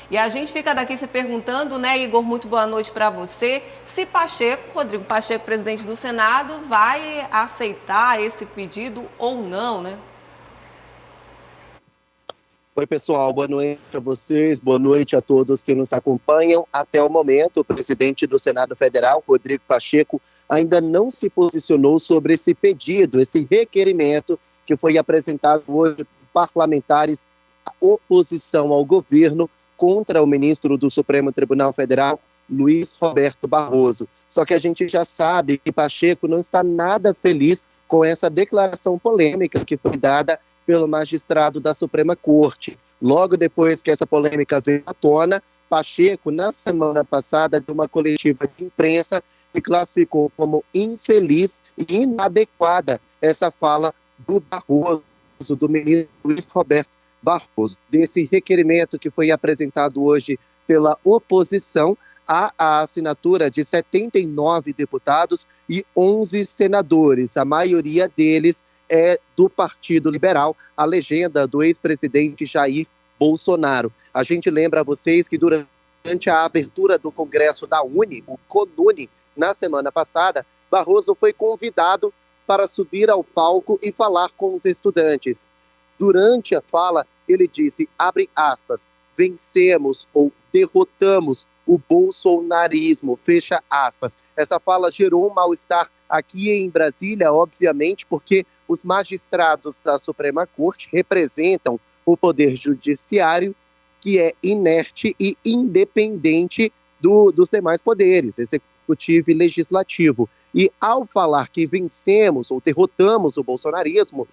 E a gente fica daqui se perguntando, né, Igor, muito boa noite para você, se Rodrigo Pacheco, presidente do Senado, vai aceitar esse pedido ou não, né? Oi, pessoal, boa noite a vocês, boa noite a todos que nos acompanham. Até o momento, o presidente do Senado Federal, Rodrigo Pacheco, ainda não se posicionou sobre esse pedido, esse requerimento que foi apresentado hoje por parlamentares da oposição ao governo contra o ministro do Supremo Tribunal Federal, Luiz Roberto Barroso. Só que a gente já sabe que Pacheco não está nada feliz com essa declaração polêmica que foi dada pelo magistrado da Suprema Corte. Logo depois que essa polêmica veio à tona, Pacheco, na semana passada, deu uma coletiva de imprensa e classificou como infeliz e inadequada essa fala do Barroso, do ministro Luiz Roberto Barroso. Desse requerimento que foi apresentado hoje pela oposição, há a assinatura de 79 deputados e 11 senadores, a maioria deles é do Partido Liberal, a legenda do ex-presidente Jair Bolsonaro. A gente lembra a vocês que durante a abertura do Congresso da UNE, o CONUNE, na semana passada, Barroso foi convidado para subir ao palco e falar com os estudantes. Durante a fala, ele disse, abre aspas, vencemos ou derrotamos o bolsonarismo, fecha aspas. Essa fala gerou um mal-estar aqui em Brasília, obviamente, porque os magistrados da Suprema Corte representam o poder judiciário, que é inerte e independente dos demais poderes, executivo e legislativo. E ao falar que vencemos ou derrotamos o bolsonarismo,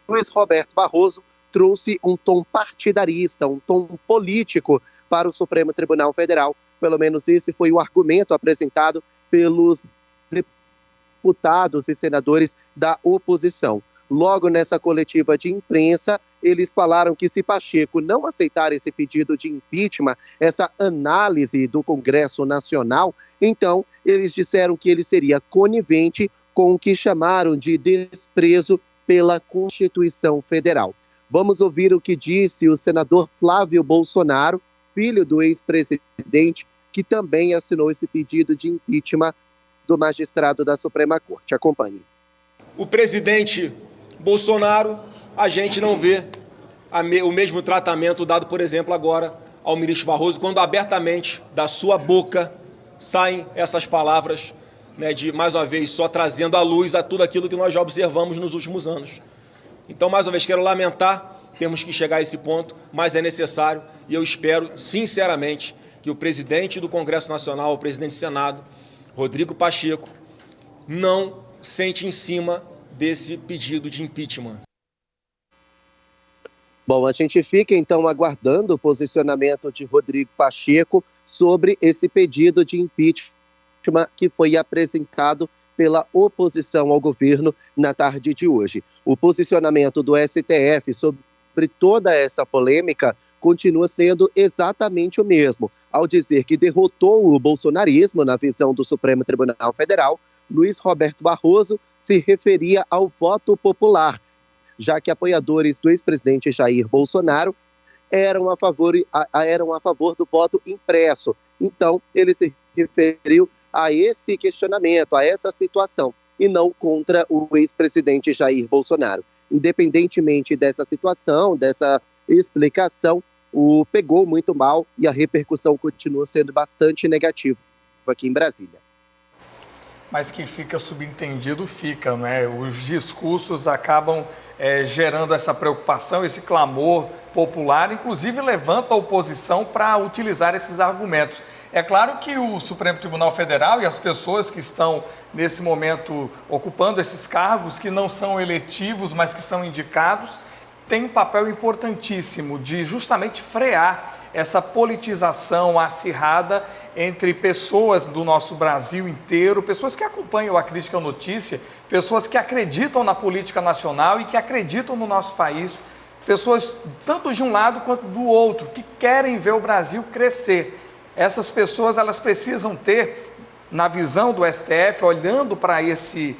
Luiz Roberto Barroso trouxe um tom partidarista, um tom político para o Supremo Tribunal Federal. Pelo menos esse foi o argumento apresentado pelos deputados e senadores da oposição. Logo nessa coletiva de imprensa, eles falaram que se Pacheco não aceitar esse pedido de impeachment, essa análise do Congresso Nacional, então eles disseram que ele seria conivente com o que chamaram de desprezo pela Constituição Federal. Vamos ouvir o que disse o senador Flávio Bolsonaro, filho do ex-presidente, que também assinou esse pedido de impeachment do magistrado da Suprema Corte. Acompanhe. O presidente Bolsonaro, a gente não vê o mesmo tratamento dado, por exemplo, agora ao ministro Barroso, quando abertamente da sua boca saem essas palavras, né, de, mais uma vez, só trazendo à luz a tudo aquilo que nós já observamos nos últimos anos. Então, mais uma vez, quero lamentar, temos que chegar a esse ponto, mas é necessário e eu espero, sinceramente, que o presidente do Congresso Nacional, o presidente do Senado, Rodrigo Pacheco, não sente em cima desse pedido de impeachment. Bom, a gente fica então aguardando o posicionamento de Rodrigo Pacheco sobre esse pedido de impeachment que foi apresentado pela oposição ao governo na tarde de hoje. O posicionamento do STF sobre toda essa polêmica continua sendo exatamente o mesmo. Ao dizer que derrotou o bolsonarismo na visão do Supremo Tribunal Federal, Luiz Roberto Barroso se referia ao voto popular, já que apoiadores do ex-presidente Jair Bolsonaro eram a favor do voto impresso. Então, ele se referiu a esse questionamento, a essa situação, e não contra o ex-presidente Jair Bolsonaro. Independentemente dessa situação, dessa explicação, o pegou muito mal e a repercussão continua sendo bastante negativa aqui em Brasília. Mas que fica subentendido, fica, né? Os discursos acabam gerando essa preocupação, esse clamor popular, inclusive levanta a oposição para utilizar esses argumentos. É claro que o Supremo Tribunal Federal e as pessoas que estão, nesse momento, ocupando esses cargos, que não são eletivos, mas que são indicados, têm um papel importantíssimo de justamente frear essa politização acirrada entre pessoas do nosso Brasil inteiro, pessoas que acompanham a Crítica à Notícia, pessoas que acreditam na política nacional e que acreditam no nosso país, pessoas tanto de um lado quanto do outro, que querem ver o Brasil crescer. Essas pessoas, elas precisam ter, na visão do STF, olhando para esse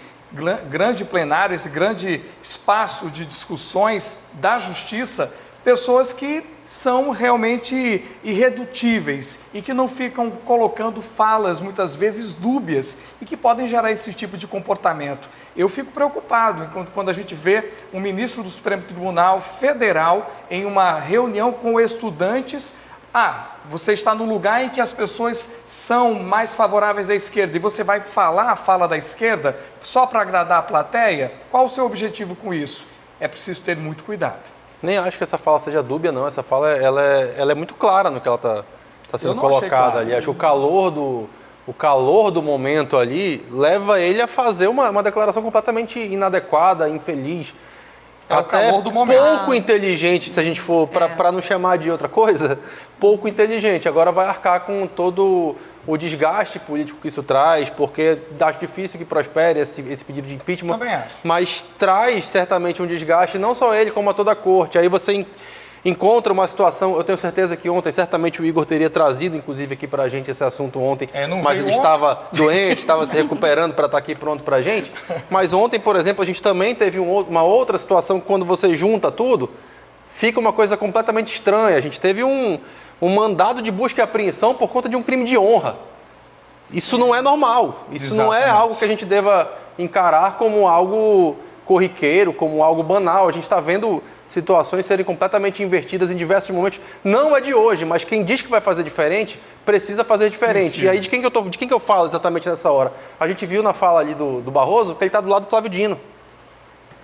grande plenário, esse grande espaço de discussões da justiça, pessoas que são realmente irredutíveis e que não ficam colocando falas, muitas vezes dúbias, e que podem gerar esse tipo de comportamento. Eu fico preocupado quando a gente vê um ministro do Supremo Tribunal Federal em uma reunião com estudantes. Você está no lugar em que as pessoas são mais favoráveis à esquerda e você vai falar a fala da esquerda só para agradar a plateia? Qual o seu objetivo com isso? É preciso ter muito cuidado. Nem acho que essa fala seja dúbia, não. Essa fala ela é muito clara no que ela está sendo colocada ali. Acho que o calor do momento ali leva ele a fazer uma declaração completamente inadequada, infeliz. Até o calor do momento. Pouco inteligente, se a gente for, para não chamar de outra coisa, pouco inteligente. Agora vai arcar com todo o desgaste político que isso traz, porque acho difícil que prospere esse pedido de impeachment. Também acho. Mas traz certamente um desgaste, não só ele, como a toda a corte. Aí você encontra uma situação, eu tenho certeza que ontem, certamente o Igor teria trazido, inclusive, aqui para a gente esse assunto ontem, mas ele estava doente, estava se recuperando para estar aqui pronto para a gente. Mas ontem, por exemplo, a gente também teve uma outra situação que quando você junta tudo, fica uma coisa completamente estranha. A gente teve um mandado de busca e apreensão por conta de um crime de honra. Isso não é normal, isso não é algo que a gente deva encarar como algo corriqueiro, como algo banal. A gente está vendo situações serem completamente invertidas em diversos momentos. Não é de hoje, mas quem diz que vai fazer diferente, precisa fazer diferente. Sim. E aí de quem que eu falo exatamente nessa hora? A gente viu na fala ali do Barroso que ele está do lado do Flávio Dino.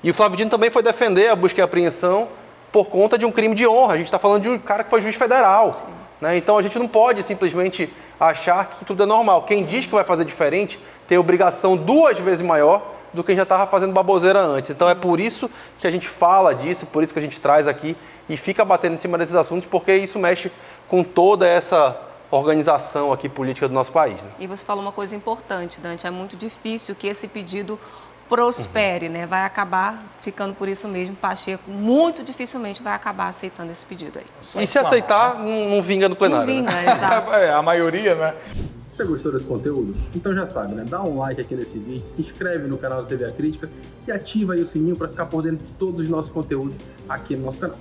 E o Flávio Dino também foi defender a busca e apreensão por conta de um crime de honra. A gente está falando de um cara que foi juiz federal. Né? Então a gente não pode simplesmente achar que tudo é normal. Quem diz que vai fazer diferente tem obrigação 2 vezes maior do que já estava fazendo baboseira antes. Então é por isso que a gente fala disso, por isso que a gente traz aqui e fica batendo em cima desses assuntos, porque isso mexe com toda essa organização aqui política do nosso país. Né? E você falou uma coisa importante, Dante, é muito difícil que esse pedido prospere, né? Vai acabar ficando por isso mesmo. Pacheco muito dificilmente vai acabar aceitando esse pedido aí. E se aceitar, não vinga no plenário. Não vinga, né? Exato. A maioria, né? Você gostou desse conteúdo? Então já sabe, né? Dá um like aqui nesse vídeo, se inscreve no canal da TV A Crítica e ativa aí o sininho para ficar por dentro de todos os nossos conteúdos aqui no nosso canal.